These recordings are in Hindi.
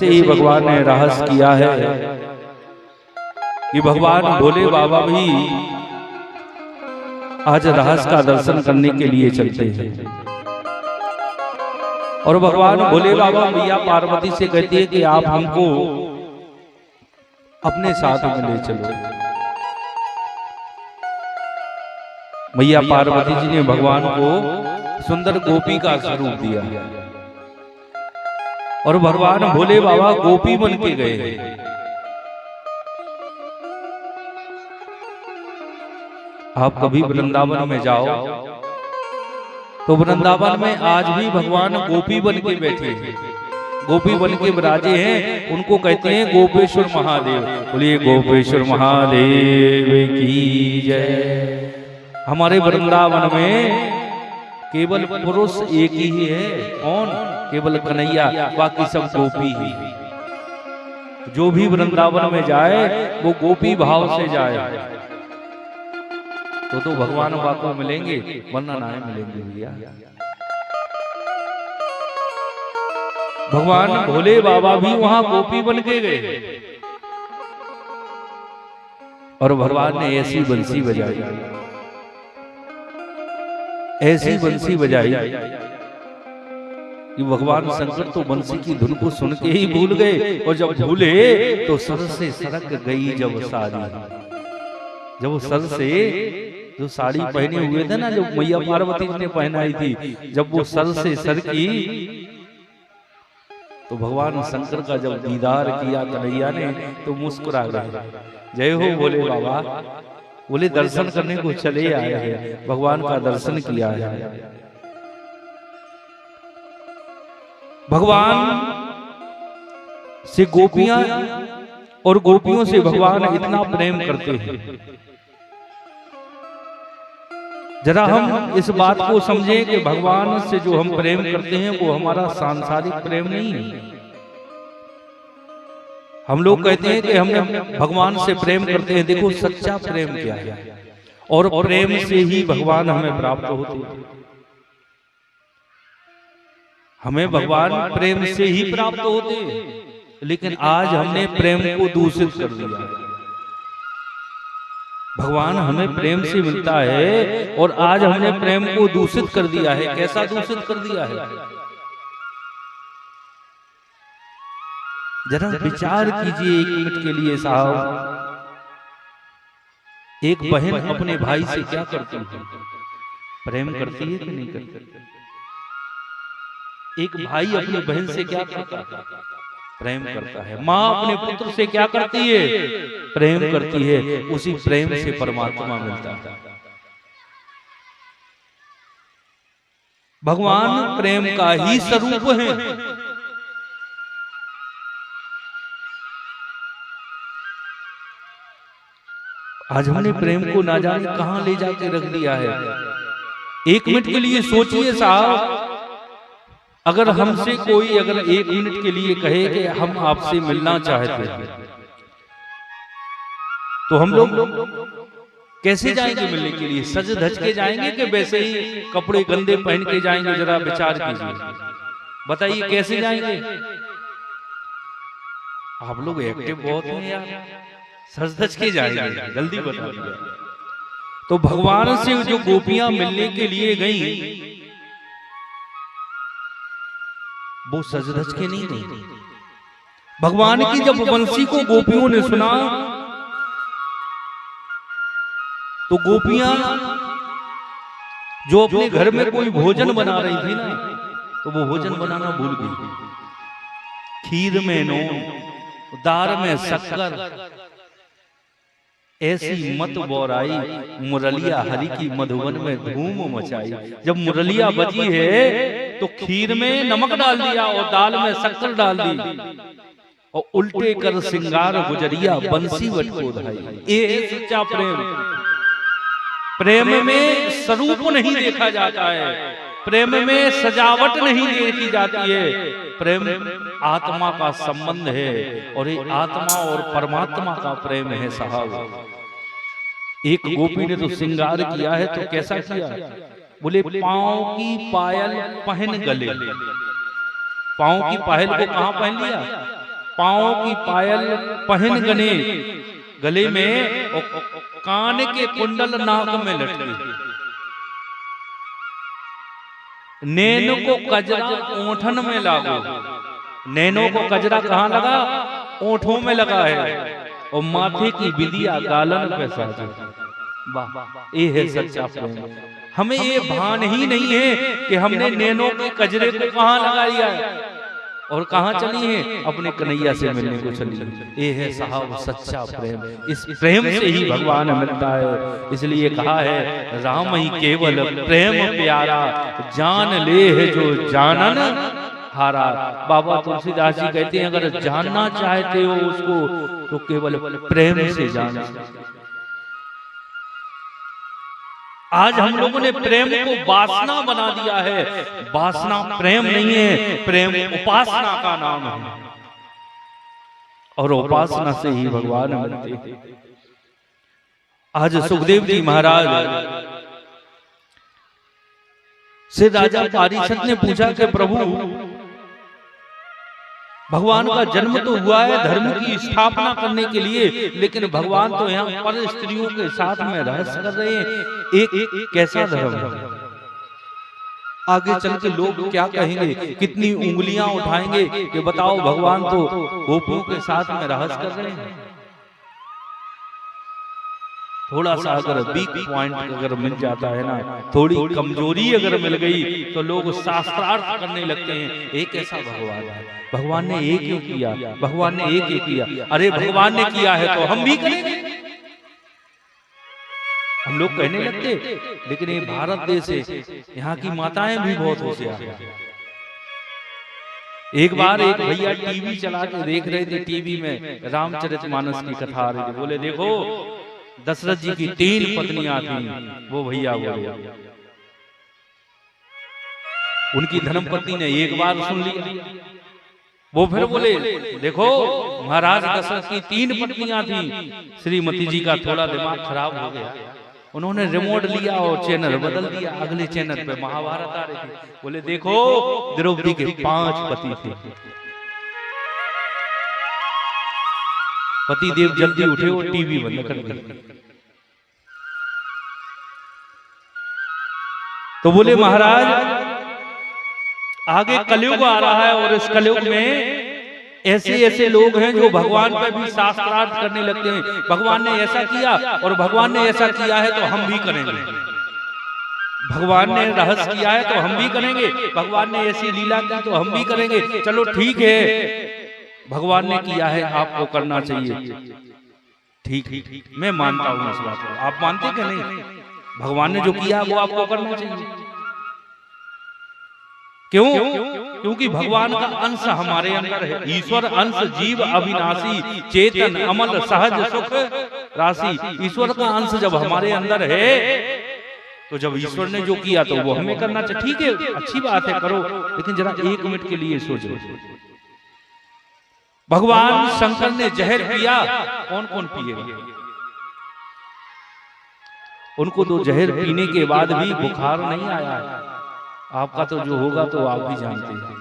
वैसे ही भगवान ने रहस्य किया है कि भगवान भोले बाबा भी आज रहस्य का दर्शन करने के लिए चलते हैं। और भगवान भोले बाबा मैया पार्वती से कहती है कि आप हमको अपने साथ में ले चलो। मैया पार्वती जी ने भगवान को सुंदर गोपी का स्वरूप दिया और भगवान भोले बाबा गोपी बन के गए। आप कभी वृंदावन में जाओ तो वृंदावन में आज भी भगवान गोपी बन के बैठे हैं, गोपी बन के विराजे हैं। उनको कहते हैं गोपेश्वर महादेव। बोलिए गोपेश्वर महादेव की जय। हमारे वृंदावन में केवल पुरुष एक ही है, कौन? केवल कन्हैया, बाकी सब गोपी ही। जो भी वृंदावन में जाए वो गोपी भाव से जाए तो भगवान बाको मिलेंगे, वरना ना मिलेंगे भैया। भगवान भोले बाबा भी वहां गोपी बन के गए और भगवान ने ऐसी बंसी बजाई, ऐसी बंसी बजाई कि भगवान शंकर तो बंसी की धुन को सुन के ही भूल गए। और जब भूले तो सर से सरक गई जब साड़ी, जब वो सर से जो साड़ी पहने हुए थे ना, जो मैया पार्वती ने पहनाई थी, जब वो सर से सरकी तो भगवान शंकर का जब दीदार किया कन्हैया ने तो मुस्कुरा गए। जय हो भोले बाबा। बोले दर्शन करने को चले आए हैं, भगवान का दर्शन किया है। भगवान से गोपियां और गोपियों से भगवान इतना प्रेम करते हैं। जरा हम इस बात को समझें कि भगवान से जो हम प्रेम करते हैं वो हमारा सांसारिक प्रेम नहीं है। हम लोग कहते हैं कि हम भगवान से प्रेम करते हैं। देखो सच्चा प्रेम क्या है, और प्रेम से ही भगवान हमें प्राप्त होते हैं। हमें भगवान प्रेम से ही प्राप्त होते हैं, लेकिन आज हमने प्रेम को दूषित कर दिया। भगवान हमें प्रेम से मिलता है और आज हमने प्रेम को दूषित कर दिया है। कैसा दूषित कर दिया है? जरा विचार कीजिए एक मिनट के लिए साहब। एक बहन अपने भाई से क्या करती है? प्रेम करती है कि नहीं करती? एक भाई अपनी बहन से क्या करता है? प्रेम करता है। माँ अपने पुत्र से क्या करती है? प्रेम करती है। उसी प्रेम से परमात्मा मिलता है। भगवान प्रेम का ही स्वरूप है। आज हमने प्रेम को ना जाने कहां ले जाके रख दिया है। एक मिनट के लिए सोचिए साहब, अगर हमसे कोई अगर एक मिनट के लिए कहे कि हम आपसे मिलना चाहते हैं तो हम लोग कैसे जाएंगे मिलने के लिए? सज धज के जाएंगे कि वैसे ही कपड़े गंदे पहन के जाएंगे? जरा विचार कीजिए, बताइए कैसे जाएंगे? आप लोग एक्टिव बहुत हैं यार, सज धज के जाएंगे, जल्दी बता दीजिए। तो भगवान से जो गोपियां मिलने के लिए गई वो सज धज के नहीं गई। भगवान की जब बंसी को गोपियों ने सुना तो गोपियां जो अपने घर में कोई भोजन बना रही थी ना, तो वो भोजन बनाना भूल गई। खीर में नून, दाल में शक्कर, ऐसी मत बोराई, मुरलिया हरि की मधुवन में धूम मचाई। जब मुरलिया बजी है तो खीर में नमक डाल दिया और दाल में शक्कर डाल दी और उल्टे कर सिंगार गुजरिया बंसी वट को धाई। ये सच्चा प्रेम। प्रेम में स्वरूप नहीं देखा जाता है, प्रेम में सजावट नहीं देखी जाती है। प्रेम आत्मा का संबंध है और ये आत्मा और परमात्मा का प्रेम है साहब। एक गोपी ने तो श्रृंगार किया है, तो कैसा किया? बोले पांव की पायल पहन गले। पांव की पायल को कहां पहन लिया? पांव की पायल पहन गने गले में और कान के कुंडल नाक में लटके, नैनो को कजरा ओठन में लागो। नैनो को कजरा कहाँ लगा? ओठों में लगा है, और माथे की बिंदिया गालन पे साजे। वाह, ये है सच्चा प्रेम। हमें ये भान ही नहीं है कि हमने नैनो के कजरे को कहाँ लगा लिया है और कहाँ चली है, अपने कन्हैया से मिलने को चली है। ये है साहब सच्चा प्रेम। इस प्रेम से ही भगवान मिलता है। इसलिए कहा है राम ही केवल प्रेम प्यारा, जान ले है जो जानन हारा। बाबा तुलसीदास जी कहते हैं अगर जानना चाहते हो उसको तो केवल प्रेम से जान। आज हम लोगों ने प्रेम को वासना बना दिया है। वासना प्रेम नहीं है, प्रेम उपासना का नाम है, और उपासना से ही भगवान मिलते हैं। आज सुखदेव जी महाराज से राजा पारीक्षित ने पूछा कि प्रभु भगवान का जन्म तो हुआ है धर्म की स्थापना करने के लिए, लेकिन भगवान तो यहाँ पर स्त्रियों के साथ में रहस्य कर रहे हैं। एक कैसा धर्म है? आगे चल के लोग क्या कहेंगे, कितनी उंगलियां उठाएंगे कि बताओ भगवान तो गोपियों के साथ में रहस्य कर रहे हैं। थोड़ा सा अगर वीक पॉइंट अगर मिल जाता है ना, थोड़ी कमजोरी अगर मिल गई तो लोग शास्त्रार्थ करने लगते हैं। एक ऐसा भगवान है, भगवान ने एक क्यों किया, भगवान ने एक क्यों किया? अरे भगवान ने किया है तो हम भी करेंगे, हम लोग कहने लगते। लेकिन ये भारत देश है, यहाँ की माताएं भी बहुत होशियार हैं। एक बार एक भैया टीवी चला के देख रहे थे, टीवी में रामचरितमानस की कथा आ रही थी। बोले देखो दशरथ जी की 3 पत्नियां थी। वो भैया बोले, उनकी धर्मपत्नी ने एक बार सुन लिया। वो फिर बोले देखो महाराज दशरथ की 3 पत्नियां थी। श्रीमती जी का थोड़ा दिमाग खराब हो गया, उन्होंने रिमोट लिया और चैनल बदल दिया। अगले चैनल पे महाभारत आ रही थी। बोले देखो द्रौपदी के 5 पति थे। पति देव जल्दी उठे और टीवी बंद कर दिया। तो बोले महाराज आगे कलयुग आ रहा है, और इस कलयुग में ऐसे ऐसे लोग हैं जो भगवान पे भी शास्त्रार्थ करने लगते हैं। भगवान ने ऐसा किया और भगवान ने ऐसा किया है तो हम भी करेंगे। भगवान ने रहस्य किया है तो हम भी करेंगे, भगवान ने ऐसी लीला की तो हम भी करेंगे। चलो ठीक है, भगवान ने किया है आपको करना चाहिए। ठीक, मैं मानता हूं इस बात को। आप मानते कि नहीं? भगवान ने जो किया वो आपको करना चाहिए। क्यों? क्योंकि भगवान का अंश हमारे अंदर है। ईश्वर अंश जीव अविनाशी चेतन अमल सहज सुख राशि। ईश्वर का अंश जब हमारे अंदर है तो जब ईश्वर ने जो किया तो वो हमें करना चाहिए। ठीक है, अच्छी बात है, करो, लेकिन जरा 1 मिनट के लिए सोचो। भगवान शंकर ने जहर पिया, कौन कौन पिएगा? उनको तो जहर पीने के बाद भी बुखार नहीं आया है। आपका तो जो होगा तो आप भी जानते हैं।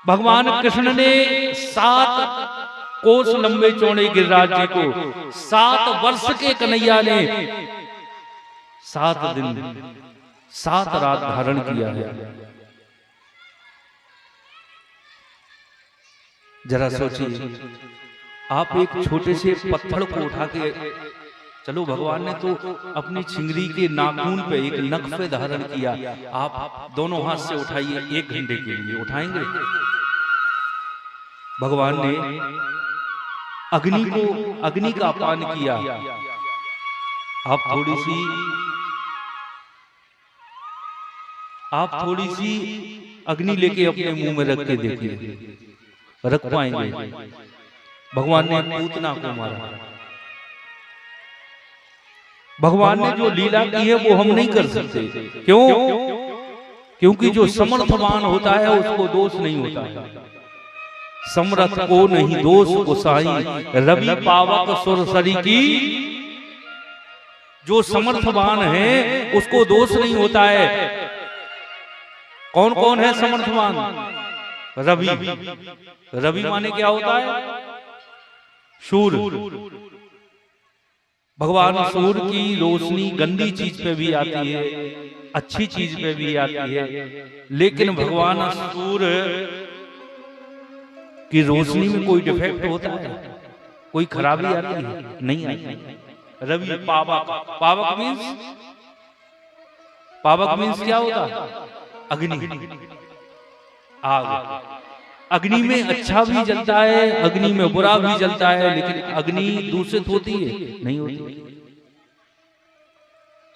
भगवान कृष्ण ने 7 कोस लंबे चौड़े गिरिराज जी को 7 वर्ष के कन्हैया ने 7 दिन 7 रात धारण किया है। जरा सोचिए, आप एक छोटे से पत्थर को उठा के, चलो भगवान ने तो अपनी चिंगरी के नाखून पे एक नख पे धारण किया, आप दोनों हाथ से उठाइए, 1 घंटे के लिए उठाएंगे? भगवान ने अग्नि का पान किया। आप थोड़ी सी अग्नि लेके अपने मुंह में रख के देखिए, रख पाएंगे? भगवान ने पूतना को मारा। भगवान ने जो लीला की है वो हम नहीं कर सकते। क्यों? क्योंकि जो समर्थवान होता है उसको दोष नहीं होता है। समर्थ को नहीं दोष गोसाई, रवि पावक सुरसरी की। जो समर्थवान है उसको दोष नहीं होता है। कौन कौन है समर्थवान? रवि, रवि माने क्या होता है? सूर्य। भगवान सूर्य की रोशनी गंदी चीज पे भी आती है, अच्छी चीज पे भी आती है, लेकिन भगवान सूर्य की रोशनी में कोई डिफेक्ट होता है, कोई खराबी आती है? नहीं आती। रवि पावक, पावक मीन्स, पावक मीन्स क्या होता? अग्नि, आग। अग्नि में अच्छा भी जलता है, अग्नि में बुरा भी जलता है, लेकिन अग्नि दूषित होती है? नहीं होती।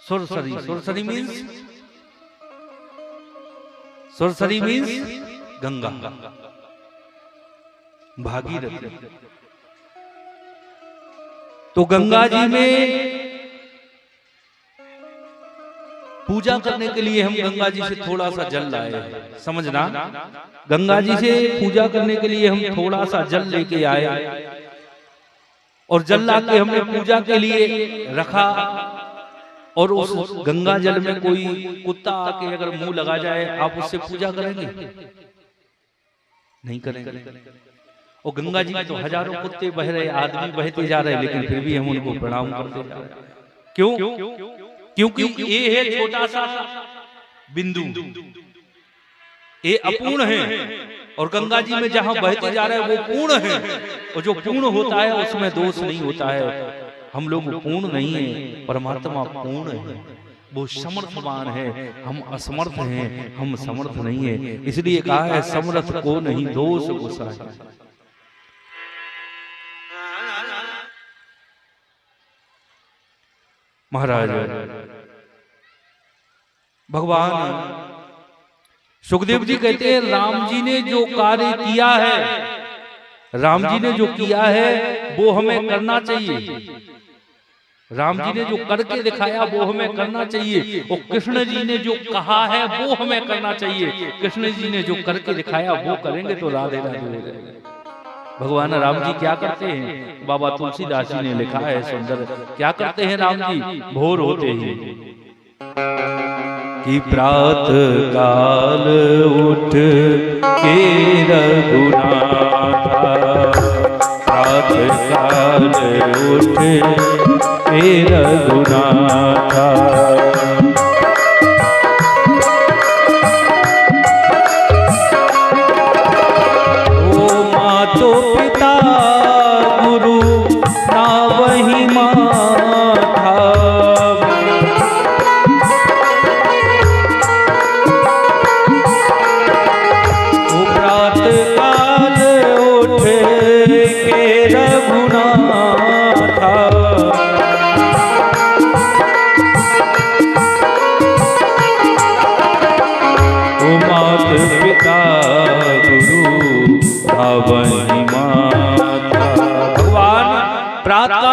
सुरसरी, सुरसरी मीन्स, सुरसरी मीन्स गंगा, भागीरथी। तो गंगा जी में पूजा करने के लिए हम गंगा जी से थोड़ा सा जल लाए, समझना, गंगा जी से पूजा करने के लिए हम थोड़ा सा जल लेके आए और जल लाके हमने पूजा के लिए रखा, और उस गंगा जल में कोई कुत्ता आके अगर मुंह लगा जाए, आप उससे पूजा करेंगे? नहीं करेंगे। और गंगा जी में तो हजारों कुत्ते बह रहे, आदमी बहते जा रहे, लेकिन फिर भी हम उनको प्रणाम करते जा रहे। क्यों? क्योंकि ये है छोटा सा बिंदु, ये अपूर्ण है, और गंगा जी में जहां बहते जा रहे हैं वो पूर्ण है, और जो पूर्ण होता है उसमें दोष नहीं होता है। हम लोग पूर्ण नहीं है, परमात्मा पूर्ण है, वो समर्थवान है, हम असमर्थ हैं, हम समर्थ नहीं है। इसलिए कहा है समर्थ को नहीं दोष गुसाए। महाराज भगवान सुखदेव जी कहते हैं, राम जी ने जो कार्य किया है, राम जी ने जो किया है वो हमें करना चाहिए। राम जी ने जो करके दिखाया वो हमें करना चाहिए, और कृष्ण जी ने जो कहा है वो हमें करना चाहिए। कृष्ण जी ने जो करके दिखाया वो करेंगे तो राधे राधे हो जाएगा। भगवान राम जी क्या करते हैं? बाबा तुलसीदास जी ने लिखा है सुंदर, क्या करते हैं राम जी? भोर होते ही कि प्रात काल उठ के रघुनाथा, प्रात काल उठ के रघुनाथा,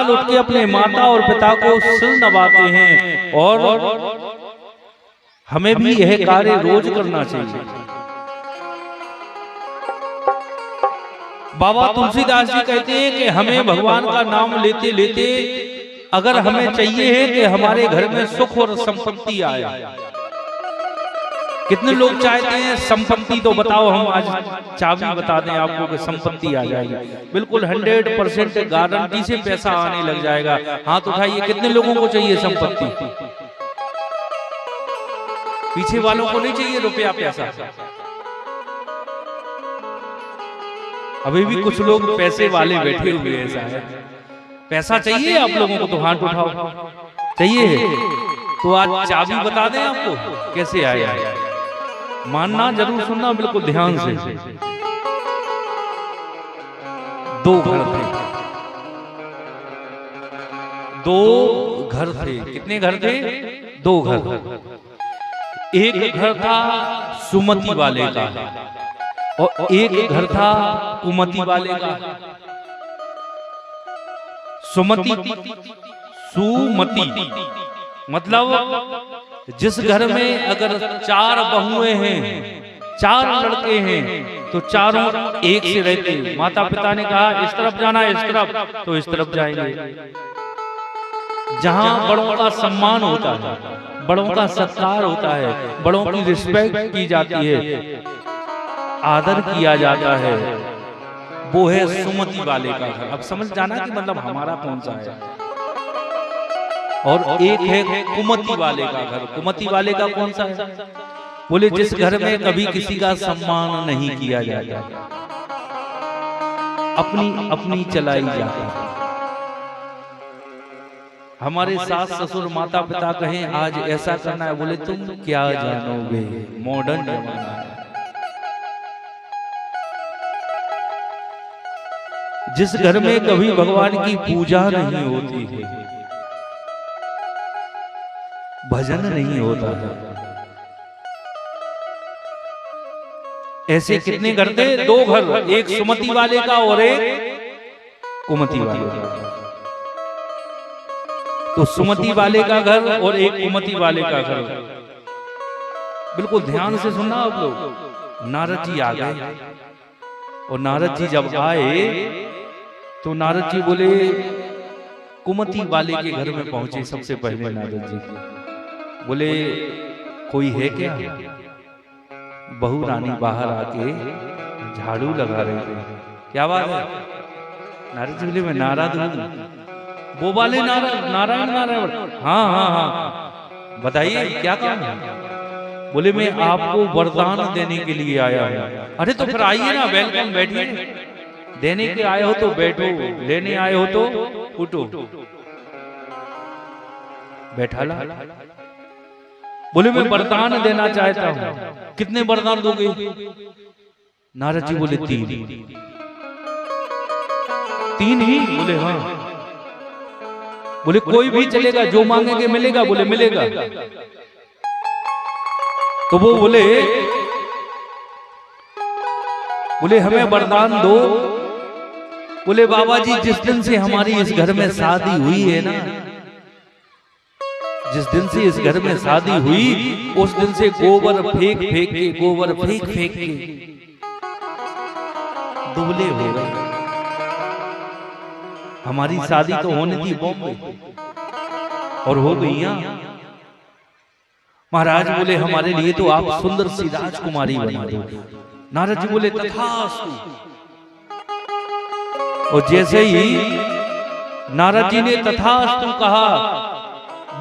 उठ के अपने माता और पिता को सिर नवाते हैं, और हमें भी यह कार्य रोज करना चाहिए। बाबा तुलसीदास जी कहते हैं कि हमें भगवान का नाम लेते लेते अगर हमें चाहिए है कि हमारे घर में सुख और संपत्ति आए। कितने लोग चाहते हैं संपत्ति? तो बताओ, हम आज चाबी बता दें आपको कि संपत्ति आ जाएगी, बिल्कुल 100% गारंटी से पैसा आने लग जाएगा। हाथ उठाइए, कितने लोगों को चाहिए संपत्ति? पीछे वालों को नहीं चाहिए रुपया पैसा? अभी भी कुछ लोग पैसे वाले बैठे हुए हैं शायद। पैसा चाहिए आप लोगों को तो हाथ उठाओ। चाहिए तो आज चाबी बता दें आपको कैसे आया। मानना जरूर, सुनना बिल्कुल ध्यान से। 2 घर थे, 2 घर थे। कितने घर थे? 2 घर। एक घर था सुमति वाले का, और एक घर था कुमति वाले का। सुमति, सुमति मतलब जिस घर में अगर 4 बहुएं हैं, 4 लड़के हैं, तो चारों एक से रहते। माता पिता ने कहा इस तरफ जाना है, इस तरफ, तो इस तरफ जाएंगे। जहां बड़ों का सम्मान होता है, बड़ों का सत्कार होता है, बड़ों की रिस्पेक्ट की जाती है, आदर किया जाता है वो है सुमति वाले का घर। अब समझ जाना कि मतलब हमारा कौन सा है। और एक है कुमति वाले का घर। कुमति वाले का कौन सा है? बोले जिस घर में कभी किसी का सम्मान नहीं किया जाता, अपनी अपनी चलाई जाती है। हमारे सास ससुर माता पिता कहें आज ऐसा करना है, बोले तुम क्या जानोगे, मॉडर्न जमाना है। जिस घर में कभी भगवान की पूजा नहीं होती है, भजन नहीं होता है, ऐसे कितने घर थे? 2 घर, एक सुमति वाले का और एक कुमति वाले का। तो सुमति वाले का घर और एक कुमति वाले का घर। बिल्कुल ध्यान से सुनना आप लोग। नारद जी आ गए और नारद जी जब आए तो नारद जी बोले, कुमति वाले के घर में पहुंचे सबसे पहले नारद जी बोले, कोई है क्या? बहू रानी बाहर आके झाड़ू लगा रही थी। क्या बात है? नारद जी बोले, मैं नारद हूँ। वो वाले नारायण नारायण। हाँ हाँ हाँ, बताइए क्या काम है? बोले मैं आपको वरदान देने के लिए आया हूँ। अरे तो फिर आइए ना, वेलकम, बैठिए। देने के आए हो तो बैठो, लेने आए हो तो उठो। बैठा ला। बोले मैं वरदान देना चाहता हूँ। कितने वरदान दोगे? नारद जी बोले 3 ही। बोले हाँ। बोले कोई भी चलेगा, जो मांगेंगे मिलेगा? बोले मिलेगा। तो वो बोले हमें वरदान दो। बोले बाबा जी जिस दिन से हमारी इस घर में शादी हुई है ना, जिस दिन से इस घर में शादी हुई उस दिन से गोबर फेंक फेंक के, गोबर फेंक फेंक के दुबले हो गए। हमारी शादी तो होने थी बॉम्बे और हो गई यहाँ। महाराज बोले हमारे लिए तो आप सुंदर सी राजकुमारी बना दो। नारद जी बोले तथास्तु। और जैसे ही नारद जी ने तथास्तु कहा,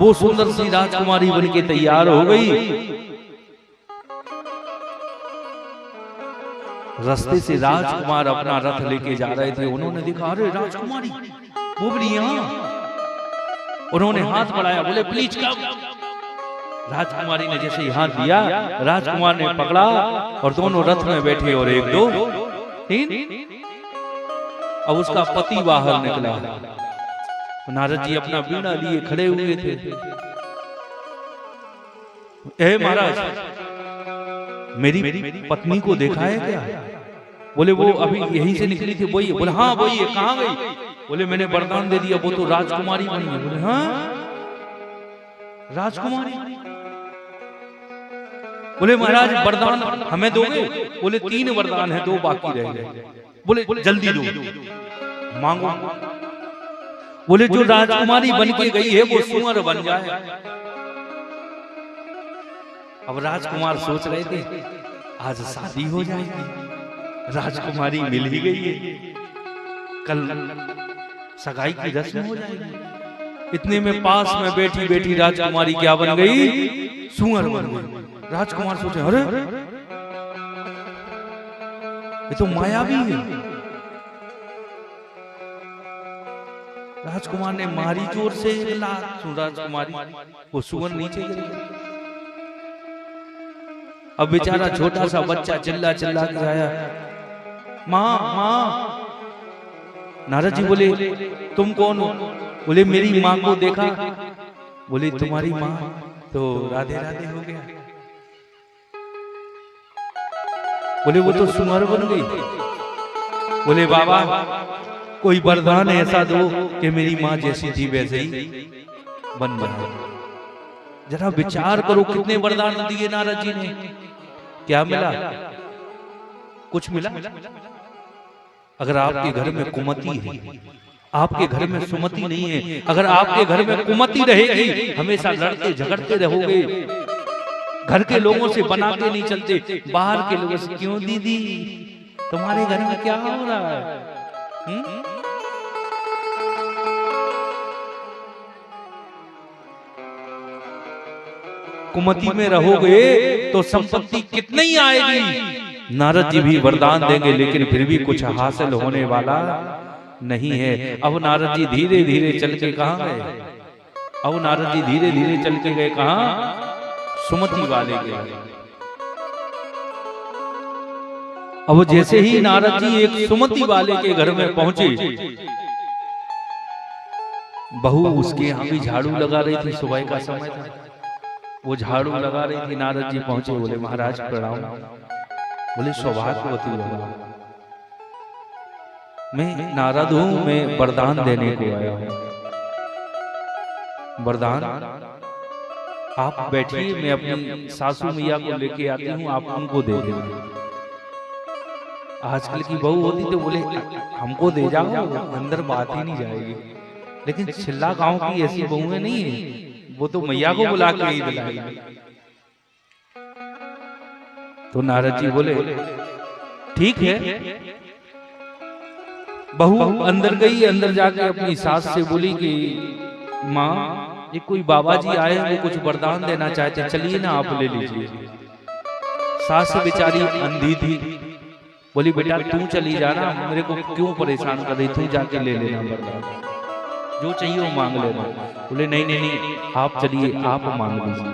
वो सुंदर सी राजकुमारी बन के तैयार हो गई। रास्ते से राजकुमार अपना रथ लेके जा रहे थे। उन्होंने देखा, अरे राजकुमारी वो भी यहाँ। उन्होंने हाथ बढ़ाया, बोले प्लीज कम। राजकुमारी ने जैसे ही हाथ दिया, राजकुमार ने पकड़ा और दोनों रथ में बैठे। और 1 2 3 अब उसका पति बाहर निकला। नारद जी अपना बीड़ा लिए खड़े हुए थे। ए महाराज, मेरी पत्नी को देखा है क्या? बोले वो अभी यहीं से निकली थी। वही? बोले हाँ वही है। कहाँ गई? बोले मैंने वरदान दे दिया, वो तो राजकुमारी बनी है। बोले हाँ राजकुमारी? बोले महाराज वरदान हमें दोगे? बोले 3 वरदान है, 2 बाकी रह गए। बोले जल्दी दो, मांगो। बोले जो राजकुमारी बन के गई है वो सुअर बन जाए। अब राजकुमार सोच रहे थे आज शादी हो जाएगी, राजकुमारी मिल ही गई है, कल सगाई की रस्म हो जाएगी। इतने में पास में बैठी बैठी राजकुमारी क्या बन गई? सुअर बन गई। राजकुमार सोचे अरे ये तो मायावी है। राजकुमार ने मारी जोर से एक लात। राजकुमारी वो सुअर नीचे गिर गई। अब बेचारा छोटा सा बच्चा चिल्ला चिल्ला के आया, माँ माँ। नारद जी बोले तुम कौन हो? बोले मेरी माँ को देखा। बोले तुम्हारी माँ तो राधे राधे हो गया। बोले वो तो सुअर बन गई। बोले बाबा कोई वरदान ऐसा दो कि मेरी माँ जैसी थी वैसे ही बन जाए। जरा विचार करो कितने वरदान दिए नारद जी ने, क्या मिला? कुछ मिला? अगर आपके घर में कुमति है, आपके घर में सुमति नहीं है, अगर आपके घर में कुमति रहेगी, हमेशा लड़ते झगड़ते रहोगे, घर के लोगों से बना के नहीं चलते, बाहर के लोगों से। क्यों दीदी, तुम्हारे घर में क्या हो रहा है? कुमति में रहोगे तो संपत्ति कितनी आएगी। नारद जी भी वरदान देंगे, लेकिन फिर भी कुछ हासिल होने वाला नहीं है। अब नारद जी धीरे धीरे चल के कहां गए? अब नारद जी धीरे धीरे चल के गए कहां? सुमति वाले गए। अब जैसे ही नारद जी एक सुमति वाले के घर में पहुंचे, बहू उसके यहाँ भी झाड़ू लगा रही थी, सुबह का समय था, वो झाड़ू लगा रही थी। नारद जी पहुंचे, बोले महाराज प्रणाम। बोले सौभाग्यवती हो, मैं नारद हूं, मैं वरदान देने को आया हूं। वरदान? आप बैठिए, मैं अपनी सासू मैया को लेके आती हूँ, आप उनको दे देंगे। आजकल की बहू होती तो बोले हमको दे जाओ, अंदर बात ही नहीं जाएगी। लेकिन छिल्ला गांव की ऐसी बहुएं नहीं है, वो तो मैया को बुला के ही दिलाएगी। तो नारद जी बोले ठीक है। बहू अंदर गई, अंदर जाके अपनी सास से बोली कि माँ, ये कोई बाबा जी आए, वो कुछ वरदान देना चाहते, चलिए ना आप ले लीजिए। सास बेचारी अंधी थी, बोली बेटा तू चली जाना, मेरे को क्यों परेशान कर रही, तू जाके ले लेना वरदान, जो चाहिए वो मांग लेना। बोले नहीं नहीं नहीं, आप चलिए, आप मांग लीजिए।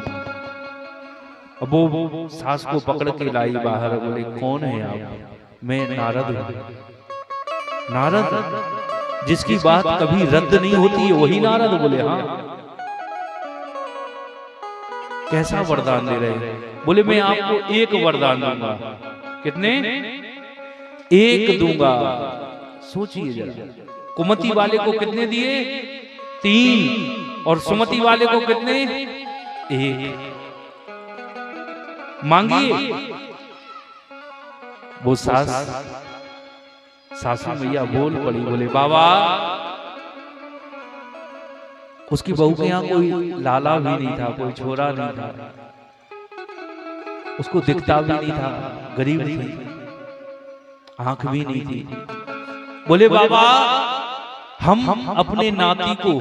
अब वो सास को पकड़ के लाई बाहर। बोले कौन है आप? मैं नारद हूं। नारद जिसकी बात कभी रद्द नहीं होती है, वही नारद? बोले हाँ। कैसा वरदान दे रहे हैं? बोले मैं आपको एक वरदान दूंगा। कितने? एक दूंगा। सोचिए जरा, कुमति वाले को कितने दिए? 3, और सुमति वाले को कितने? 1। मांगिए। वो सासू मैया बोल पड़ी, बोले बाबा, उसकी बहू के यहाँ कोई लाला भी नहीं था, कोई छोरा नहीं था, उसको दिखता भी नहीं था, गरीब थी, आंख भी नहीं थी। बोले बाबा, हम अपने नाती को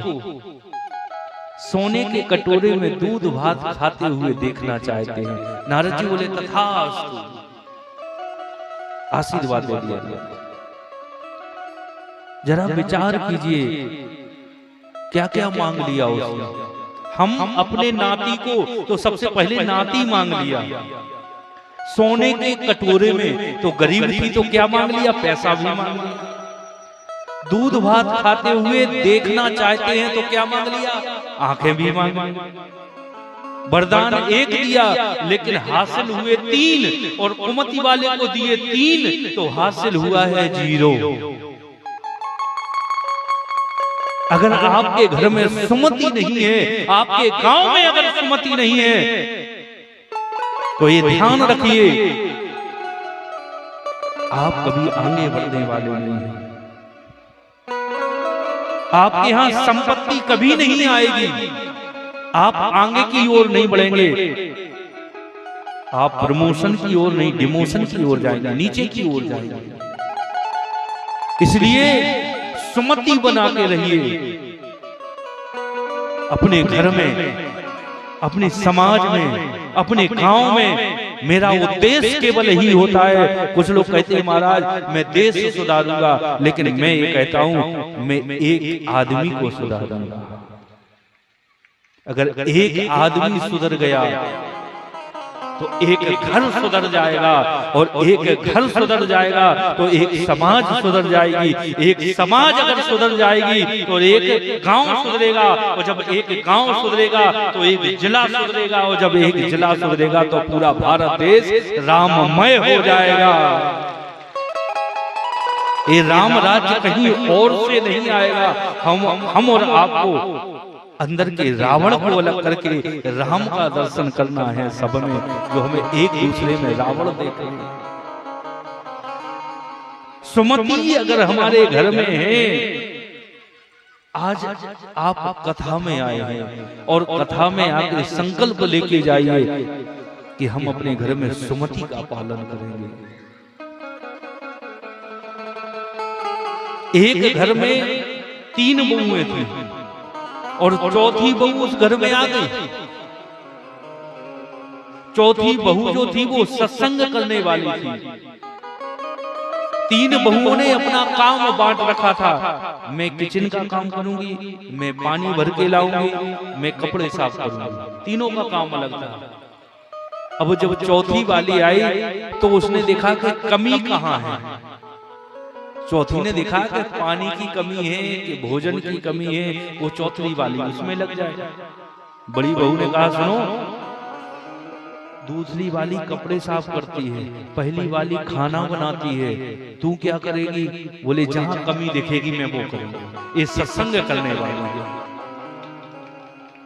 सोने के कटोरे में दूध भात खाते हुए देखना चाहते हैं। नारद जी बोले तथास्तु, आशीर्वाद दे दिया। जरा विचार कीजिए क्या क्या मांग लिया उसने। हम अपने नाती को, तो सबसे पहले नाती मांग लिया, सोने के कटोरे में, तो गरीब थी तो क्या मांग लिया? पैसा भी मांग लिया। दूध भात खाते हुए देखना चाहते हैं तो क्या मांग लिया? आंखें भी मांग ली। वरदान एक दिया, लेकिन हासिल हुए 3, और कुमति वाले को दिए 3, तो हासिल हुआ है 0। अगर आपके घर में सुमति नहीं है, आपके गांव में अगर सुमति नहीं है, तो ये ध्यान रखिए, आप कभी आगे बढ़ने वाले नहीं हैं। आपके यहां संपत्ति कभी नहीं आएगी, आप आगे की ओर नहीं बढ़ेंगे, आप प्रमोशन की ओर नहीं, डिमोशन की ओर जाएंगे, नीचे की ओर जाएंगे। इसलिए सुमति बना के रहिए अपने घर में, अपने समाज में, अपने गांव में। मेरा उद्देश्य केवल ही होता है, कुछ लोग कहते हैं महाराज मैं देश सुधारूंगा, लेकिन मैं ये कहता हूं मैं एक आदमी को सुधारूंगा। अगर एक आदमी सुधर गया तो एक घर सुधर जाएगा, और एक घर सुधर जाएगा तो एक समाज सुधर जाएगी, एक समाज अगर सुधर जाएगी तो एक गांव सुधरेगा, और जब एक गांव सुधरेगा तो एक जिला सुधरेगा, और जब एक जिला सुधरेगा तो पूरा भारत देश राममय हो जाएगा। ये राम राज्य कहीं और से नहीं आएगा। हम और आपको अंदर के रावण को अलग करके राम का दर्शन करना है सब में, जो हमें एक दूसरे में रावण देख रहे हैं। सुमति अगर हमारे घर में है, आज आप कथा में आए हैं और कथा में आके संकल्प लेके जाइए कि हम अपने घर में सुमति का पालन करेंगे। एक घर में 3 बहुएं थी और चौथी बहू उस घर में आ गई। चौथी बहू जो थी वो सत्संग करने वाली थी। 3 बहुओं ने अपना काम बांट रखा था। मैं किचन का काम करूंगी, मैं पानी भर के लाऊंगी, मैं कपड़े साफ करूंगी। तीनों का काम अलग था। अब जब चौथी वाली आई तो उसने देखा कि कमी कहाँ है। चौथी ने देखा कि पानी की कमी है कि भोजन की कमी है, वो चौथी वाली उसमें लग जाए। बड़ी बहू ने कहा सुनो, दूसरी वाली कपड़े साफ करती है, पहली वाली खाना बनाती है, तू क्या करेगी? बोले जहां कमी दिखेगी मैं वो करूंगी। ये सत्संग करने वाली है।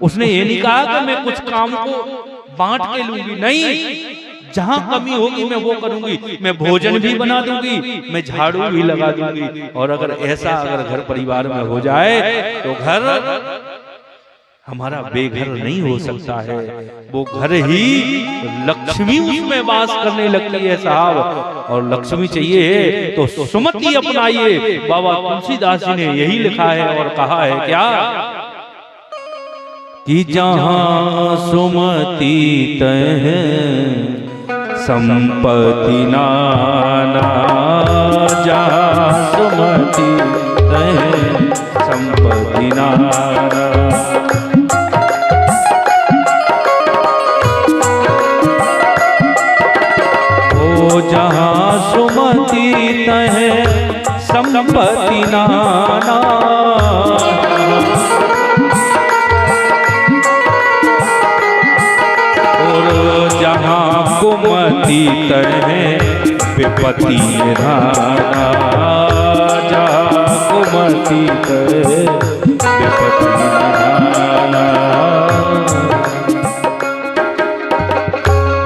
उसने ये नहीं कहा कि मैं कुछ काम को बांट के लूंगी, नहीं, जहां कमी होगी मैं वो करूंगी। मैं भोजन भी बना दूंगी, मैं झाड़ू भी लगा दूंगी। और अगर ऐसा अगर घर परिवार में हो जाए तो घर हमारा बेघर नहीं हो सकता है। वो घर ही लक्ष्मी उसमें वास करने लगती है साहब। और लक्ष्मी चाहिए तो सुमति अपनाइए। बाबा तुलसीदास जी ने यही लिखा है और कहा है क्या कि जहां सुमति तह संपत्ति नाना, जहां सुमति तह संपत्ति नाना। जहां सुमति तह संपत्ति नाना, और जहां कुमति तह विपत्ति निधाना, जहां कुमति तह विपत्ति निधाना।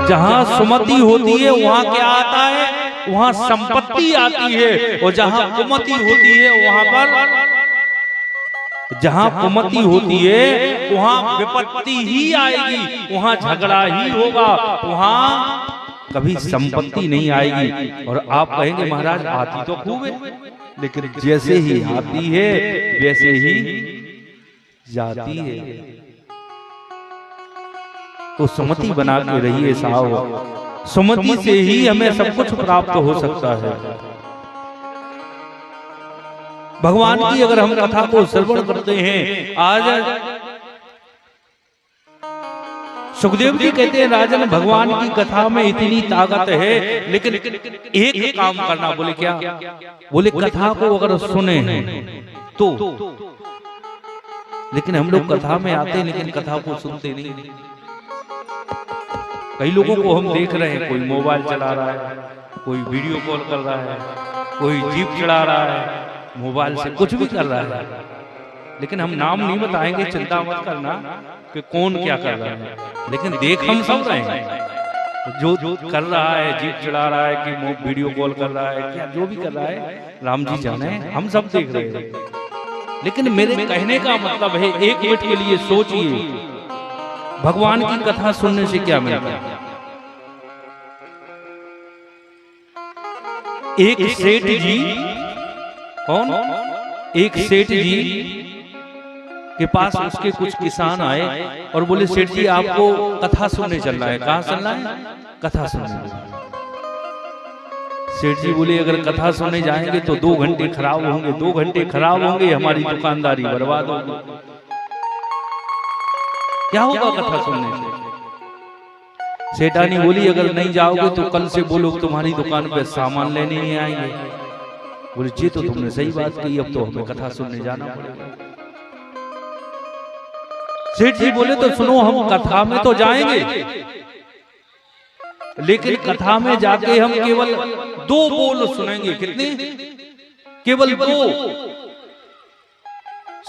जहां सुमति होती है वहां क्या आता है? वहां संपत्ति आती है। और जहां कुमति होती है वहां पर, जहां कुमति होती है वहां विपत्ति ही आएगी, वहां झगड़ा ही होगा, वहां कभी संपत्ति नहीं आएगी। और आप कहेंगे महाराज आती तो खूब है, लेकिन जैसे ही आती है वैसे ही जाती है। तो सुमति बना के रहिए साहब। सुमति से ही हमें सब कुछ प्राप्त हो सकता है। भगवान की अगर हम कथा को श्रवण करते हैं, आज सुखदेव जी कहते हैं राजन भगवान की कथा में इतनी ताकत है, लेकिन एक काम करना। बोले क्या? बोले कथा को अगर सुने तो। लेकिन हम लोग कथा में आते हैं लेकिन कथा को सुनते नहीं। कई लोगों को हम देख रहे हैं, कोई मोबाइल चला रहा है, कोई वीडियो कॉल कर रहा है, कोई जीप चला रहा है, मोबाइल से कुछ भी कर रहा है। लेकिन हम नाम नहीं बताएंगे, चिंता मत करना कि कौन क्या कर रहा है, लेकिन देख हम सब रहे हैं। जो कर रहा है, जीप चला रहा है कि वीडियो कॉल कर रहा है, क्या जो भी कर रहा है, राम जी जाने, हम सब देख रहे हैं। लेकिन मेरे कहने का मतलब है, 1 मिनट के लिए सोचिए, भगवान की कथा सुनने से क्या मिलता है? एक सेठ जी, कौन? एक सेठ जी के पास उसके कुछ किसान आए और बोले सेठ जी आपको कथा सुनने चलना है। कहाँ चलना है? कथा सुनने। सेठ जी बोले अगर कथा सुनने जाएंगे तो 2 घंटे खराब होंगे, 2 घंटे खराब होंगे, हमारी दुकानदारी बर्बाद होगी। क्या होगा कथा सुनने से? सेठानी बोली अगर नहीं जाओगे तो कल से वो लोग तुम्हारी दुकान पे सामान लेने नहीं आएंगे। बोले जी तो तुमने सही बात कही, अब तो हमें कथा सुनने जाना पड़ेगा। सेठ जी बोले तो सुनो, हम कथा में तो जाएंगे, लेकिन कथा में जाके हम केवल 2 बोल सुनेंगे। कितने? केवल 2।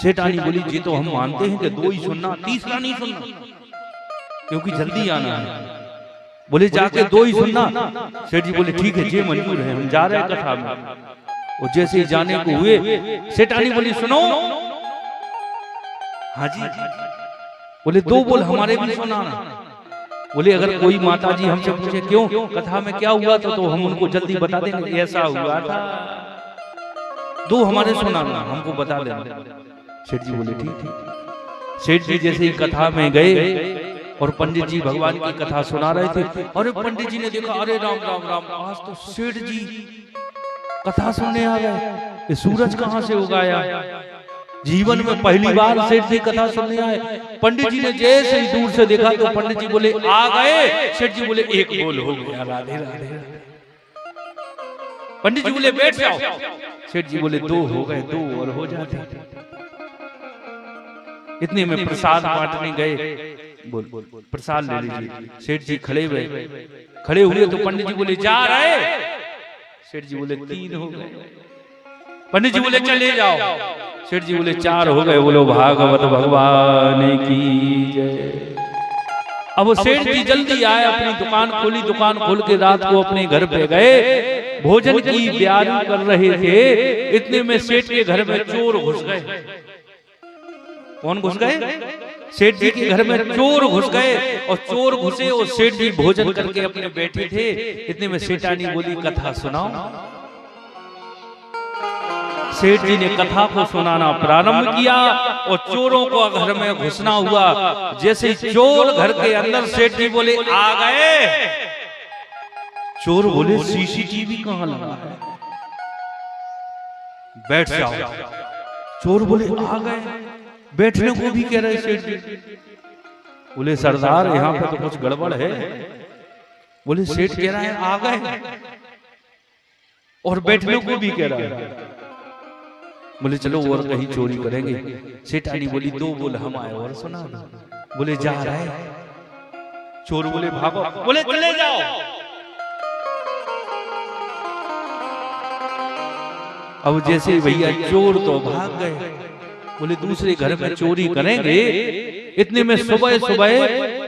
सेठानी बोली जी तो हम मानते हैं कि 2 ही सुनना, तीसरा नहीं सुनना, क्योंकि जल्दी आना है। बोले जाके 2 ही सुनना। सेठ जी बोले ठीक है जी मंजूर है, हम जा रहे हैं कथा में। और जैसे ही जाने को हुए, सेठानी बोली सुनो। हाँ जी। बोले 2 बोल हमारे भी सुनाना। बोले अगर कोई माता जी हमसे पूछे क्यों कथा में क्या हुआ तो हम उनको जल्दी बता देंगे ऐसा हुआ था, दो हमारे सुनाना हमको बता देना। सेठ जी बोले ठीक। सेठ जी जैसे ही कथा में गए और पंडित जी भगवान की कथा सुना रहे थे, अरे पंडित जी ने देखा, अरे राम राम राम, आज तो सेठ जी कथा सुनने आ गए, ये सूरज कहां से उगाया, जीवन में पहली बार सेठ जी कथा सुनने आए। पंडित जी ने जैसे ही दूर से देखा तो पंडित जी बोले आ गए, सेठ जी बोले एक बोल हो गया, राधे राधे। पंडित जी बोले बैठ जाओ, सेठ जी बोले दो हो गए, दो और हो जाते। इतने में प्रसाद बांटने गए, बोल प्रसाद ले लीजिए। सेठ जी खड़े हुए तो पंडित जी बोले जा रहे, सेठ जी बोले तीन हो गए। पंडित जी बोले चले जाओ, सेठ जी बोले चार हो गए। बोलो भागवत भगवान की जय। अब सेठ जी जल्दी आए, अपनी दुकान खोली, दुकान खोल के रात को अपने घर पे गए, भोजन की तैयारी कर रहे थे। इतने में सेठ के घर में चोर घुस गए। कौन घुस गए? सेठ जी के घर में चोर घुस गए, और चोर घुसे और सेठ जी भोजन करके अपने बैठे थे। इतने में सेठानी बोली कथा सुनाओ। सेठ जी ने कथा को सुनाना प्रारंभ किया और चोरों को घर में घुसना हुआ। जैसे चोर घर के अंदर, सेठ जी बोले आ गए। चोर बोले सीसीटीवी कहां लगा है, बैठ जाओ। चोर बोले आ गए, बैठने को भी कह रहे सेठ जी। बोले सरदार यहाँ पे तो कुछ गड़बड़ है। बोले सेठ कह रहा है आ गए और बैठने को भी कह रहा है। बोले चलो और कहीं चोरी करेंगे। सेठानी बोली दो बोल हम आए और सुना। बोले जा रहे। चोर बोले भागो, बोले चले जाओ। अब जैसे भैया चोर तो भाग गए, बोले दूसरे घर में चोरी करेंगे। इतने में सुबह सुबह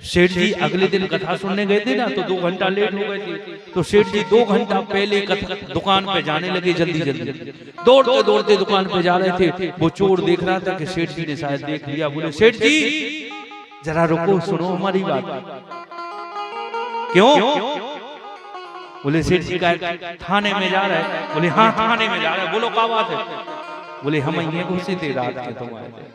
सेठ जी अगले दिन कथा सुनने गए थे ना, तो 2 घंटा लेट हो गए थे। तो सेठ जी 2 घंटा पहले दुकान पे जाने लगे, जल्दी जल्दी दौड़ते दौड़ते दुकान पे जा रहे थे। वो चोर देख रहा था कि सेठ जी ने शायद देख लिया। बोले सेठ जी जरा रुको, सुनो हमारी बात। क्यों? बोले सेठ जी का थाने में जा रहा है। बोले हाँ थाने में जा रहा है। बोलो क्या बात है? बोले हम यहीं घुसे थे रात के, तुम आए थे।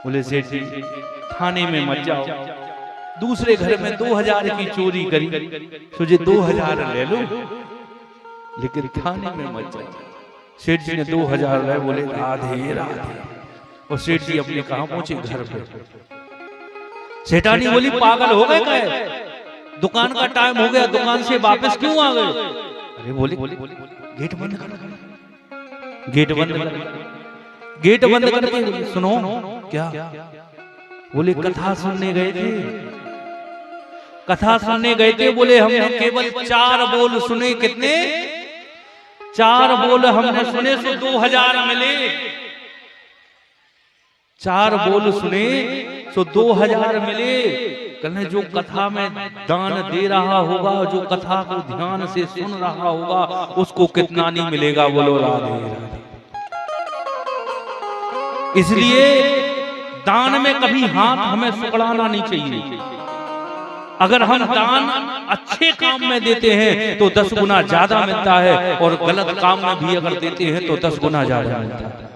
बोले सेठ जी थाने में मत जाओ, दूसरे घर में 2000 की चोरी करी, तुझे 2000 ले लो, लेकिन थाने में मत जाओ। सेठ जी ने 2000 ले। बोले राधे राधे। और सेठ जी अपने कहां पहुंचे? घर पे। सेठानी बोली पागल हो गए क्या? दुकान का टाइम हो गया, दुकान से वापस क्यों आ गए? अरे बोले गेट बंद कर। गेट बंद कर। गेट बंद करके सुनो क्या? बोले कथा सुनने गए थे, कथा सुनने गए थे। बोले हमने केवल 4 बोल सुने। कितने? 4 बोल हमने सुने, तो 2000 मिले। 4 बोल सुने तो 2000 मिले। कहने जो कथा में दान दे रहा होगा, जो कथा को ध्यान से सुन रहा होगा, उसको कितना नहीं मिलेगा। बोलो राधे राधे। इसलिए दान में कभी हाथ हमें सुकड़ाना नहीं चाहिए। अगर हम दान अच्छे काम में देते हैं तो 10 गुना ज्यादा मिलता है, और गलत काम में भी अगर देते हैं तो 10 गुना ज्यादा मिलता है।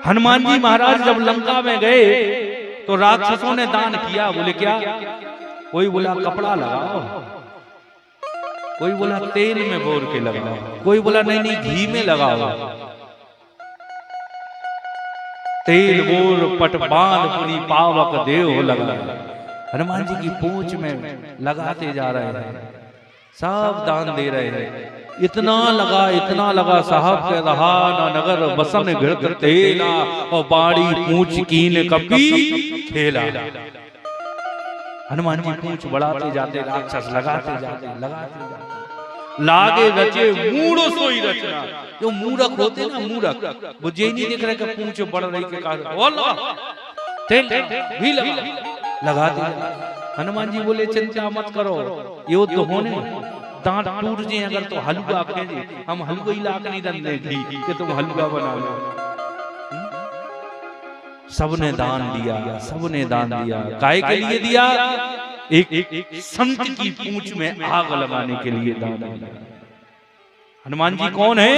हनुमान जी महाराज जब लंका में गए तो राक्षसों ने दान किया। बोले क्या? कोई बोला कपड़ा लगाओ, कोई बोला तेल में बोर के लगाओ, कोई बोला नहीं नहीं घी में लगाओ। तेल बोर पटबान पुनी पावक देव लगा। हनुमान जी की पूंछ में लगाते जा रहे हैं, सब दान दे रहे हैं। इतना लगा साहब कह रहा ना नगर बसन घृत तेला, और बाड़ी पूंछ कीन कपी खेला। हनुमान जी पूंछ बढ़ाते जाते, राक्षस लगाते जाते। लागे रचे मूढ़ सोई रचना। जो मूर्ख होते ना, मूर्ख, वो ये नहीं देख रहे कि पूंछ बढ़ रही के कारण तेल भी लगाते। हनुमान जी बोले चिंता मत करो, ये तो होने दांत टूट जाए अगर तो हलवा खेले, हम हलवा ही लाख नहीं दे घी कि तुम हलवा बना लो। सबने दान दिया, सबने दान दिया। काय के लिए दिया? एक संत की पूंछ में आग लगाने के लिए दान दिया। हनुमान जी कौन है?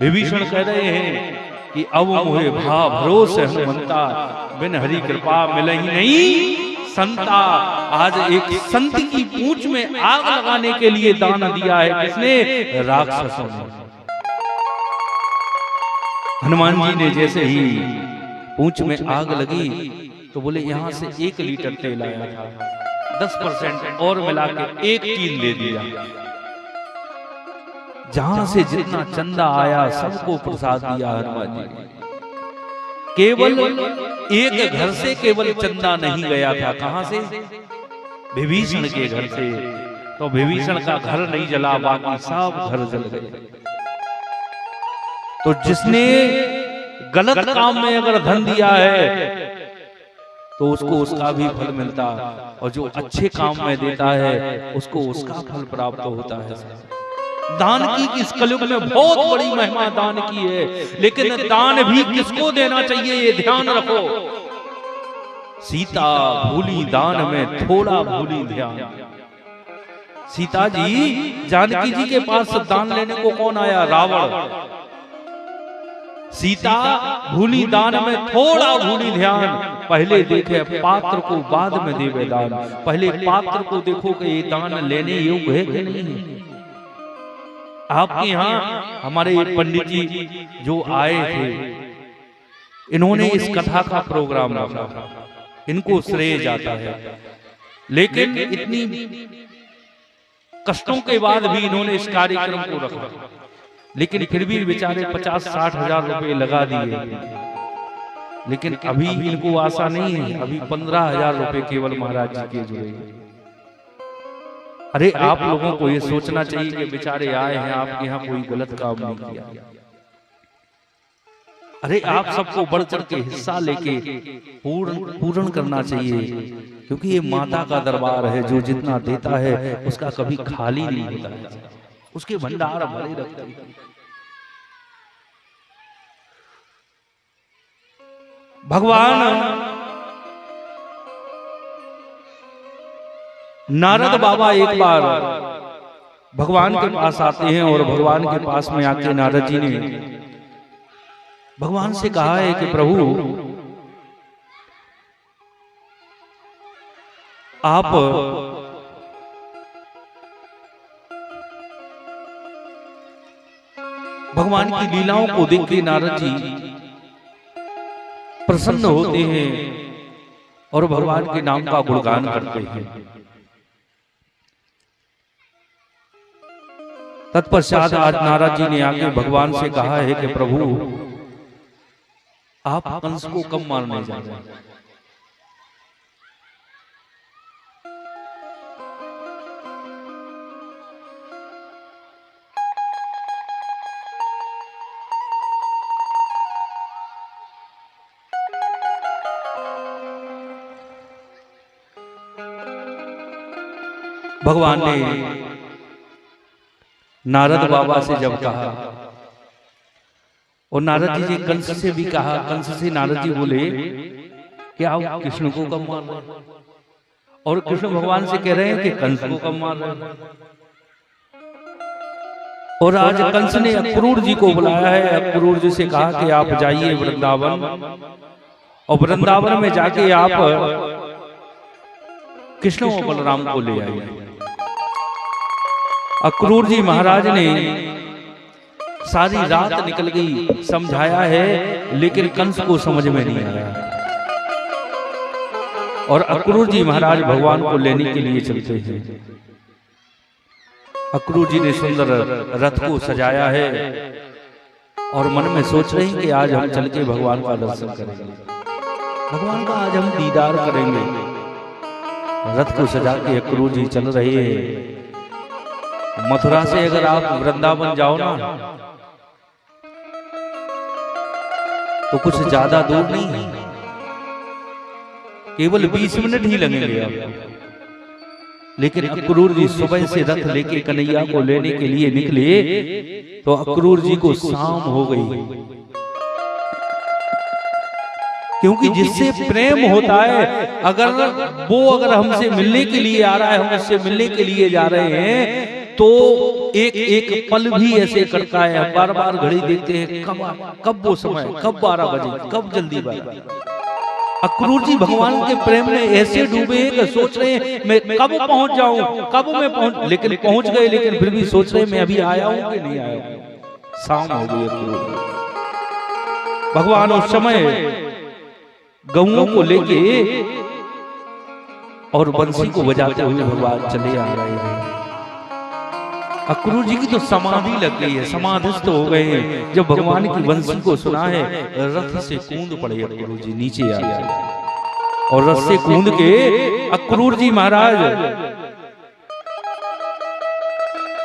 विभीषण कह रहे हैं कि अब मुझे भा भरोसे हनुमंता, बिन हरि कृपा मिले ही नहीं संता। आज एक संत की पूंछ में आग लगाने के लिए दान दिया है। किसने? राक्षसों ने। हनुमान जी ने जैसे ही पूंछ में आग लगी तो बोले यहां से 1 लीटर तेल आया था, 10% और मिला के 1 कील ले दिया। जहां से जितना चंदा आया सबको प्रसाद दिया हनुमान जी ने। केवल एक घर से केवल चंदा नहीं गया था। कहां से? विभीषण के घर से। तो विभीषण का घर नहीं जला, बाकी सब घर जल गए। तो जिसने गलत काम में अगर धन दिया है तो उसको उसका भी फल मिलता, और जो अच्छे काम में देता है उसको उसका फल प्राप्त होता है। दान की इस कलयुग में बहुत बड़ी महिमा दान की है, लेकिन दान भी किसको देना चाहिए ये ध्यान रखो। सीता भूली दान में थोड़ा भूली ध्यान। सीता जी, जानकी जी के पास दान लेने को कौन आया? रावण। सीता भूली दान में थोड़ा भूली ध्यान। पहले देखे पात्र को, बाद में देवे दान। पहले पात्र को देखो कि ये दान लेने योग्य है कि नहीं है। आपके यहाँ हमारे पंडित जी जो आए थे, इन्होंने इस कथा का प्रोग्राम रखा, इनको श्रेय जाता है। लेकिन इतनी कष्टों के बाद भी इन्होंने इस कार्यक्रम को रखा, लेकिन फिर भी बेचारे 50-60 हजार रुपए लगा दिए। लेकिन अभी इनको आशा नहीं है, अभी 15,000 रुपए केवल महाराज जी के जुड़े। अरे आप लोगों को ये सोचना चाहिए कि बेचारे आए हैं, आपके यहाँ कोई गलत काम नहीं किया। अरे आप सबको बढ़ चढ़ के हिस्सा लेके पूर्ण करना चाहिए, क्योंकि ये माता का दरबार है। जो जितना देता है उसका कभी खाली नहीं होता है, उसके भंडार भरे रखते हैं। भगवान नारद बाबा एक बार भगवान के पास आते हैं, और भगवान के पास में आके नारद जी ने भगवान से कहा है कि प्रभु आप भगवान की लीलाओं को देख के नारद जी प्रसन्न होते हैं और भगवान के नाम का गुणगान करते हैं। तत्पश्चात आज नारद जी ने आके भगवान से कहा है कि प्रभु आप कंस को कम मारने जा रहे हैं। भगवान ने नारद बाबा से जब कहा, और नारद जी ने कंस से भी कहा, कंस से नारद जी बोले कि आप कृष्ण को कम मार रहे हैं, और कृष्ण भगवान से कह रहे हैं कि कंस को कम मार रहे हैं। और आज कंस ने अक्रूर जी को बुलाया है, अक्रूर जी से कहा कि आप जाइए वृंदावन, और वृंदावन में जाके आप कृष्ण और बलराम को ले आइए। अक्रूर जी महाराज ने सारी रात निकल गई, समझाया है, लेकिन कंस को समझ में नहीं आया। और अक्रूर जी महाराज भगवान को लेने के लिए चलते हैं। अक्रूर जी ने सुंदर रथ को सजाया है और मन में सोच रहे हैं कि आज हम चल के भगवान का दर्शन करेंगे, भगवान का आज हम दीदार करेंगे। रथ को सजा के अक्रूर जी चल रहे हैं। मथुरा से अगर आप वृंदावन जाओ ना तो कुछ ज्यादा दूर नहीं है, केवल 20 मिनट ही लगेंगे आपको। लेकिन अक्रूर जी सुबह से रथ लेके कन्हैया को लेने के लिए निकले तो अक्रूर जी को शाम हो गई। क्योंकि जिससे प्रेम होता है, अगर हमसे मिलने के लिए आ रहा है, हम उससे मिलने के लिए जा रहे हैं, तो एक एक पल भी ऐसे करता है, हम बार बार घड़ी देखते हैं, कब वो समय, कब 12 बजे, कब जल्दी 12। अक्रूर जी भगवान के प्रेम में ऐसे डूबे हैं कि सोच रहे हैं मैं कब पहुंच जाऊं, कब मैं पहुंच, लेकिन पहुंच गए, लेकिन फिर भी सोच रहे हैं मैं अभी आया हूं कि नहीं आया हूं। शाम हो गई अक्रूर। भगवान उस समय गऊओं को लेके और बंसी को बजाते हुए भगवान चले आ रहे हैं। अक्रूर जी की तो समाधि लग गई है, समाधिस्थ हो गए हैं। जब भगवान की बंसी को सुना है, रथ से कूद पड़े अक्रूर जी, नीचे आ गए और रथ से कूद के अक्रूर जी महाराज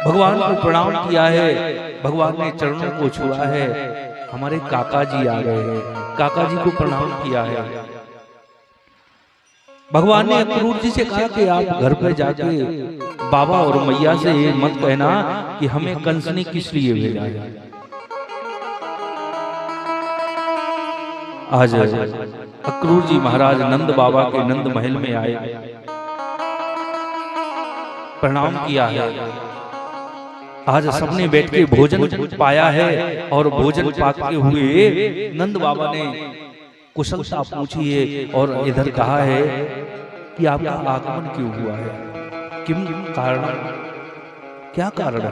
भगवान को प्रणाम किया है, भगवान ने चरणों को छुआ है। हमारे काका जी आ गए हैं, काका जी को प्रणाम किया है। भगवान ने अक्रूर जी से कहा कि आप घर पर जाके बाबा और मैया से ये मत कहना कि हमें कंस ने किस लिए भेजा है। आज अक्रूर जी महाराज नंद बाबा के नंद महल में आए, प्रणाम किया है। आज सबने बैठ के भोजन पाया है और भोजन पाते हुए नंद बाबा ने कुशलता पूछी है और इधर कहा है कि आपका आगमन क्यों हुआ है, किम कारण, क्या कारण है।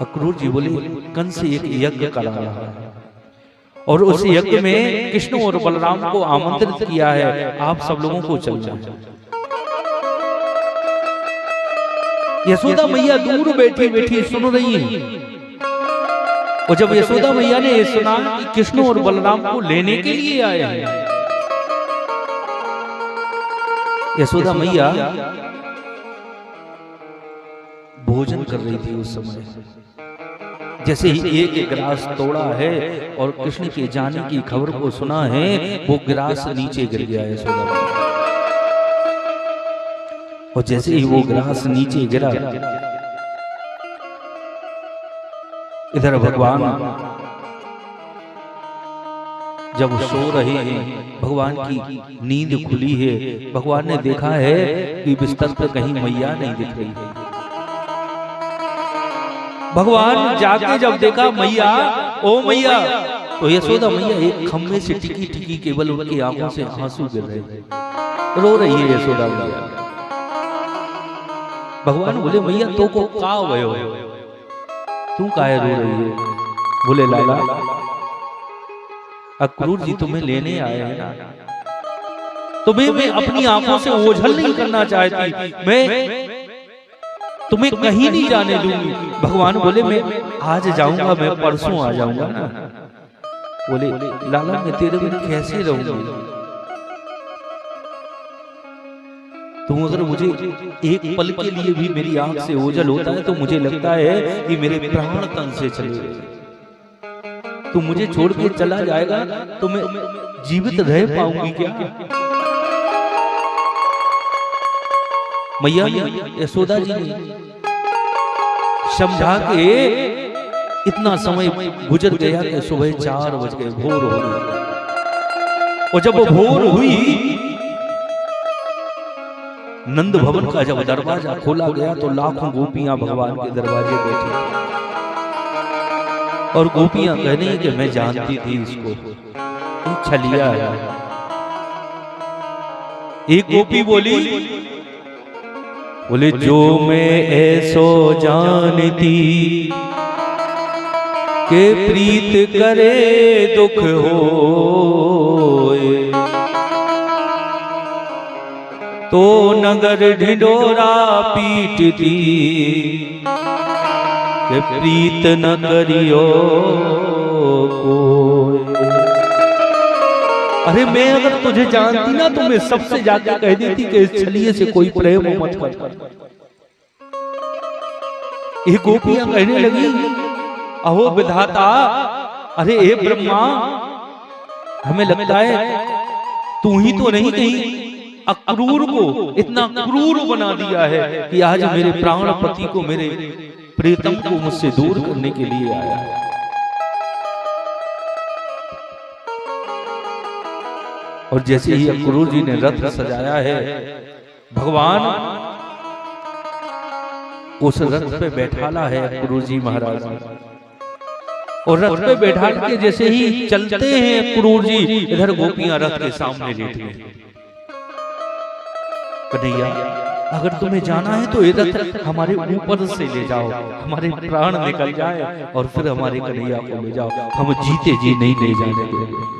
अक्रूर जी बोले कंस एक यज्ञ करा रहा है और उस यज्ञ में कृष्ण और बलराम को आमंत्रित किया है, आप सब लोगों को चलना। यशोदा मैया दूर बैठी बैठी सुन रही है, और जब यशोदा मैया ने सुना कि कृष्ण और बलराम को लेने के लिए आए हैं, यशोदा मैया भोजन कर रही थी उस समय। जैसे ही एक गिलास तोड़ा है और कृष्ण के जाने की खबर को सुना है, वो गिलास नीचे गिर गया यशोदा मैया। और जैसे ही वो गिलास नीचे गिरा, इधर भगवान जब सो रहे हैं, भगवान की नींद खुली है, भगवान ने देखा है कि बिस्तर पर कहीं मैया नहीं दिख रही है। भगवान जाके जब देखा मैया, ओ मैया, तो यशोदा मैया एक खम्भे से टिकी टिकी केवल उनकी आंखों से आंसू गिर रहे हैं, रो रही है यशोदा मैया। भगवान बोले मैया तो को का भयो, तू काहे रो रही है। बोले लाला अक्रूर जी तुम्हें लेने आए हैं ना, तुम्हें मैं अपनी आंखों से ओझल नहीं करना चाहती, मैं तुम्हें कहीं नहीं जाने दूंगी। भगवान बोले मैं आज जाऊंगा, मैं परसों आ जाऊंगा ना। बोले लाला मैं तेरे बिना कैसे रहूंगी, तुम अगर मुझे एक पल के लिए भी मेरी आंख से ओझल होता है तो मुझे लगता है कि मेरे प्राण तन से चले गए। तू मुझे छोड़ के चला जाएगा तो मैं जीवित रह पाऊंगी क्या। मैया यशोदा जी ने समझा के इतना समय गुजर गया कि सुबह 4 बज गए, भोर हो गई। और जब भोर हुई, नंद भवन का जब दरवाजा खोला गया तो लाखों गोपियां भगवान के दरवाजे बैठी, और गोपियां कह रही कि मैं जानती थी इसको, छलिया है। एक गोपी बोले जो मैं ऐसो जानती के प्रीत करे दुख होए, तो नगर ढिंडोरा पीटती के प्रीत न करियो कोई। अरे मैं अगर तुझे जानती ना तो मैं सबसे जाके कह देती कि इस छलिए से कोई प्रेम मत कर। ये गोपियां कहने लगी अहो विधाता, अरे हे ब्रह्मा, हमें लगता है तू ही तो नहीं कहीं अक्रूर को इतना क्रूर बना दिया है कि आज मेरे प्राणपति को, मेरे प्रीतम को मुझसे दूर करने के लिए आया है। और जैसे ही अक्रूर जी ने रथ सजाया है, भगवान उस रथ पे बैठाला है अक्रूर जी महाराज, और रथ पे बैठा के जैसे ही चलते हैं अक्रूर जी, इधर गोपियां रथ के सामने लेट गई। कन्हैया अगर तुम्हें जाना है तो ये रथ हमारे ऊपर से ले जाओ, हमारे प्राण निकल जाए और फिर हमारे कन्हैया को ले जाओ, हम जीते जी नहीं ले जाने देंगे।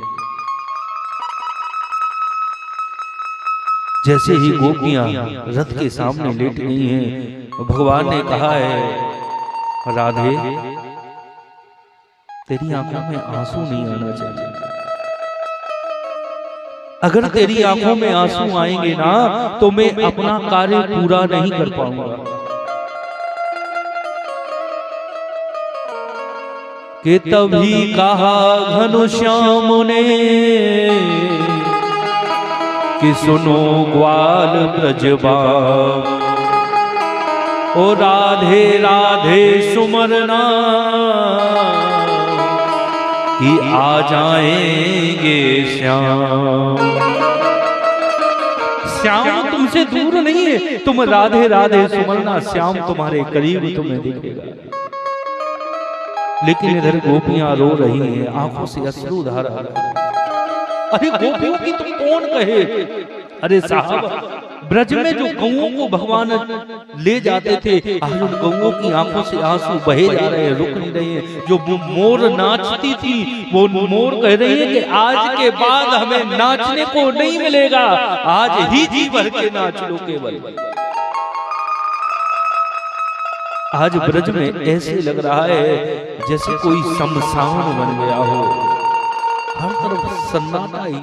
जैसे ही गोपियां रथ के सामने लेट गई हैं, भगवान ने कहा है राधे तेरी आंखों में आंसू नहीं आना चाहिए, अगर तेरी आंखों में आंसू आएंगे ना तो मैं अपना कार्य पूरा नहीं कर पाऊंगा। कि तभी कहा घनश्याम ने कि सुनो ग्वाल ब्रजबाम, ओ राधे राधे सुमरना कि आ जाएंगे श्याम। श्याम तुमसे दूर नहीं है, तुम राधे राधे सुमरना, श्याम तुम्हारे करीब तुम्हें दिखेगा। लेकिन इधर गोपियां रो रही हैं, आंखों से अश्रु धार आ रहा है। अरे गोपियों की तुम कौन कहे? अरे साहब ब्रज में जो गौओं को भगवान ले जाते थे, आज उन गौओं की आंखों से आंसू बहे जा रहे हैं, रुक नहीं रहे हैं। जो मोर नाचती थी वो मोर कह रही है कि आज के बाद हमें नाचने को नहीं मिलेगा, आज ही जी भर के नाच लो केवल। आज ब्रज में ऐसे लग रहा है जैसे कोई शमशान बन गया हो, हर तरफ सन्नाटा ही।